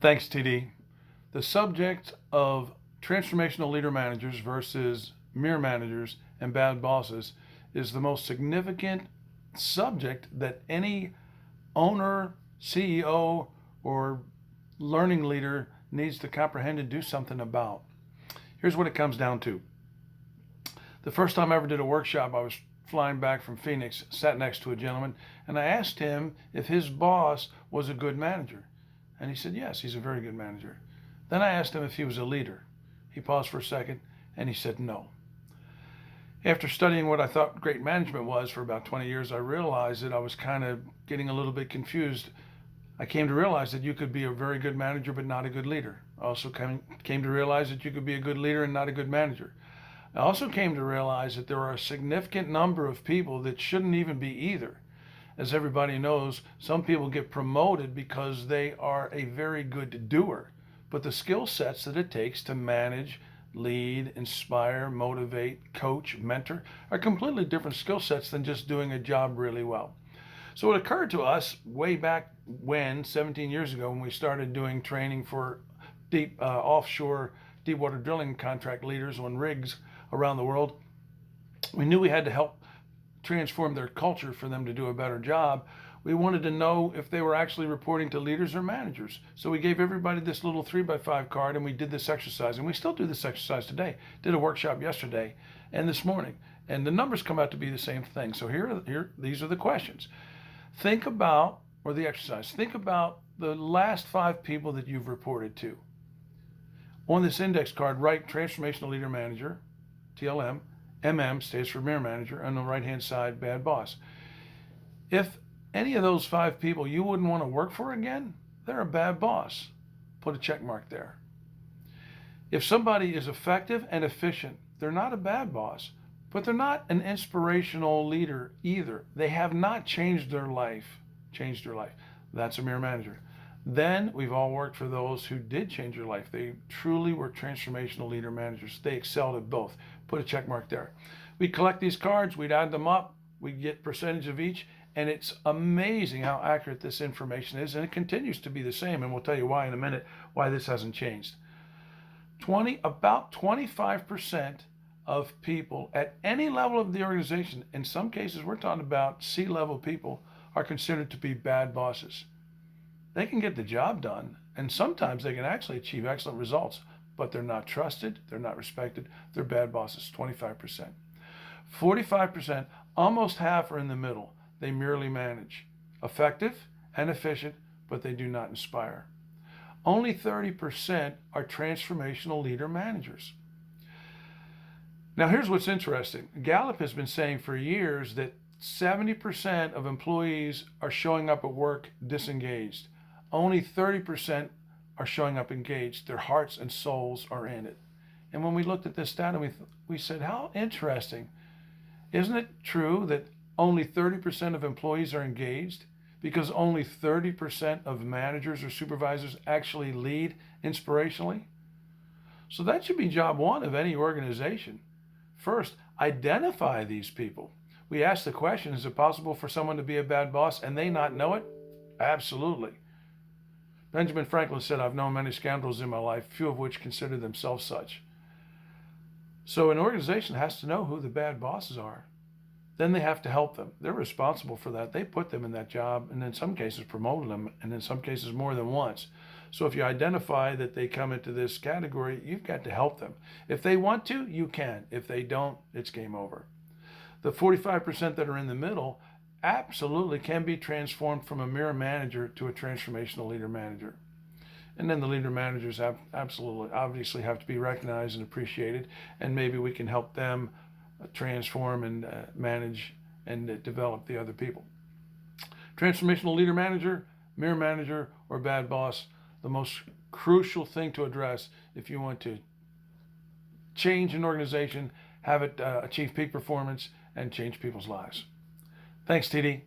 Thanks, TD. The subject of transformational leader managers versus mere managers and bad bosses is the most significant subject that any owner, CEO, or learning leader needs to comprehend and do something about. Here's what it comes down to. The first time I ever did a workshop, I was flying back from Phoenix, sat next to a gentleman, and I asked him if his boss was a good manager. And he said, yes, he's a very good manager. Then I asked him if he was a leader. He paused for a second, and he said no. After studying what I thought great management was for about 20 years, I realized that I was kind of getting a little bit confused. I came to realize that you could be a very good manager but not a good leader. I also came to realize that you could be a good leader and not a good manager. I also came to realize that there are a significant number of people that shouldn't even be either. As everybody knows, some people get promoted because they are a very good doer, but the skill sets that it takes to manage, lead, inspire, motivate, coach, mentor are completely different skill sets than just doing a job really well. So it occurred to us way back when, 17 years ago, when we started doing training for deep offshore deepwater drilling contract leaders on rigs around the world, we knew we had to help transform their culture for them to do a better job. We wanted to know if they were actually reporting to leaders or managers. So we gave everybody this little 3x5 card and we did this exercise. And we still do this exercise today. Did a workshop yesterday and this morning. And the numbers come out to be the same thing. So these are the questions. Think about, or the exercise, think about the last 5 people that you've reported to. On this index card, write Transformational Leader Manager, TLM. MM stands for Mere Manager. On the right-hand side, Bad Boss. If any of those 5 people you wouldn't want to work for again, they're a bad boss. Put a check mark there. If somebody is effective and efficient, they're not a bad boss, but they're not an inspirational leader either. They have not changed their life. That's a mere manager. Then we've all worked for those who did change their life. They truly were transformational leader managers. They excelled at both. Put a check mark there. We collect these cards, we'd add them up, we get percentage of each, and it's amazing how accurate this information is, and it continues to be the same, and we'll tell you why in a minute, why this hasn't changed. About 25% of people at any level of the organization, in some cases we're talking about C-level people, are considered to be bad bosses. They can get the job done, and sometimes they can actually achieve excellent results, but they're not trusted, they're not respected, they're bad bosses, 25%. 45%, almost half are in the middle. They merely manage. Effective and efficient, but they do not inspire. Only 30% are transformational leader managers. Now here's what's interesting. Gallup has been saying for years that 70% of employees are showing up at work disengaged. Only 30% are showing up engaged. Their hearts and souls are in it. And when we looked at this data, we said, how interesting. Isn't it true that only 30% of employees are engaged because only 30% of managers or supervisors actually lead inspirationally? So that should be job one of any organization. First, identify these people. We asked the question, is it possible for someone to be a bad boss and they not know it? Absolutely. Benjamin Franklin said, I've known many scoundrels in my life, few of which consider themselves such. So an organization has to know who the bad bosses are. Then they have to help them. They're responsible for that. They put them in that job and in some cases promoted them, and in some cases more than once. So if you identify that they come into this category, you've got to help them. If they want to, you can. If they don't, it's game over. The 45% that are in the middle absolutely can be transformed from a mere manager to a transformational leader manager. And then the leader managers absolutely, obviously have to be recognized and appreciated, and maybe we can help them transform and manage and develop the other people. Transformational leader manager, mere manager, or bad boss, the most crucial thing to address if you want to change an organization, have it achieve peak performance, and change people's lives. Thanks, TD.